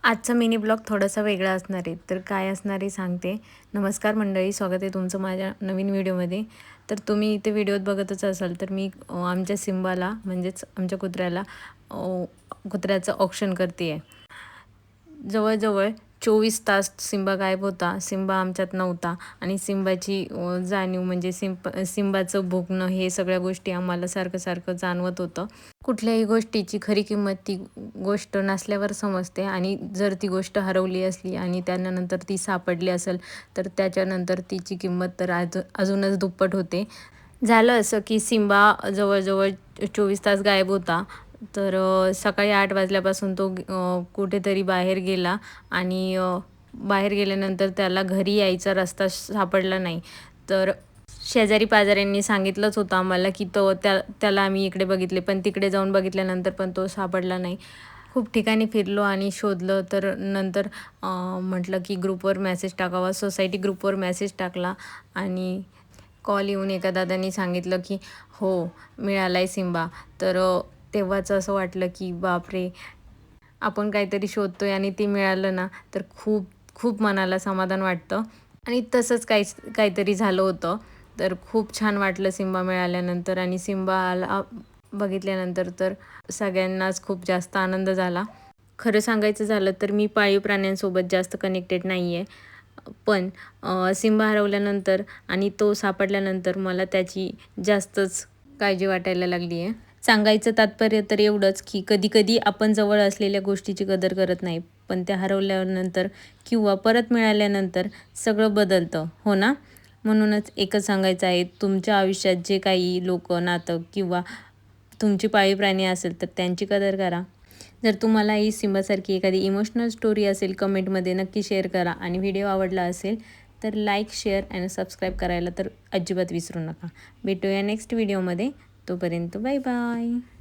आजचा mini blog थोडासा वेगळा असणार आहे. तर काय असणार आहे सांगते. नमस्कार मंडळी, स्वागत आहे तुमचं माझ्या नवीन व्हिडिओमध्ये. तर तुम्ही इथे व्हिडिओत बघतच असाल तर मी आमच्या सिम्बाला म्हणजेच आमच्या कुत्र्याला कुत्र्याचं ऑक्शन करते आहे. जवळजवळ 24 तास सिम्बा गायब होता. सिम्बा आमच्यात नव्हता आणि सिम्बाची जाणीव म्हणजे सिम्बाचं भुकणं हे सगळ्या गोष्टी आम्हाला सारखं जाणवत होतं. कुठल्याही गोष्टीची खरी किंमत ती गोष्ट नसल्यावर समजते आणि जर ती गोष्ट हरवली असली आणि त्यानंतर ती सापडली असेल तर त्याच्यानंतर तिची किंमत तर अजूनच दुप्पट होते. झालं असं की सिम्बा जवळजवळ 24 तास गायब होता. तर सकाळी 8 वाजल्यापासून तो कुठेतरी बाहेर गेला आणि बाहेर गेल्यानंतर त्याला घरी यायचा रस्ता सापडला नाही. तर शेजारी-पाजाऱ्यांनी सांगितलंच होतं आम्हाला की त्याला आम्ही इकडे बघितले, पण तिकडे जाऊन बघितल्यानंतर पण तो सापडला नाही. खूप ठिकाणी फिरलो आणि शोधलं. तर नंतर म्हटलं की ग्रुपवर मेसेज टाकावा. सोसायटी ग्रुपवर मेसेज टाकला आणि कॉल येऊन एका दादांनी सांगितलं की हो, मिळाला आहे सिम्बा. तर तेव्हाच असं वाटलं की बापरे! आपण काहीतरी शोधतोय आणि ते मिळालं ना, तर खूप खूप मनाला समाधान वाटतं. आणि तसंच काहीतरी झालं होतं. तर खूप छान वाटलं सिम्बा मिळाल्यानंतर आणि सिम्बाला बघितल्यानंतर तर सगळ्यांनाच खूप जास्त आनंद झाला. खरं सांगायचं झालं तर मी पाळीव प्राण्यांसोबत जास्त कनेक्टेड नाही आहे. पण सिम्बा हरवल्यानंतर आणि तो सापडल्यानंतर मला त्याची जास्तच काळजी वाटायला लागली आहे. सांगायचं तात्पर्य तर एवढंच की कधी-कधी आपण जवळ असलेल्या गोष्टीची कदर करत नाही. पण त्या हरवल्यानंतर किंवा परत मिळाल्यानंतर सगळं बदलतं, हो ना? म्हणूनच एकच सांगायचं आहे, तुमच्या आयुष्यात जे काही लोकं, नातं किंवा तुमची पाळीव प्राणी असेल तर त्यांची कदर करा. जर तुम्हाला ही सिम्बासारखी एखादी इमोशनल स्टोरी असेल कमेंटमध्ये नक्की शेअर करा आणि व्हिडिओ आवडला असेल तर लाईक, शेअर आणि सबस्क्राईब करायला तर अजिबात विसरू नका. भेटूया नेक्स्ट व्हिडिओमध्ये. तोपर्यंत बाय बाय.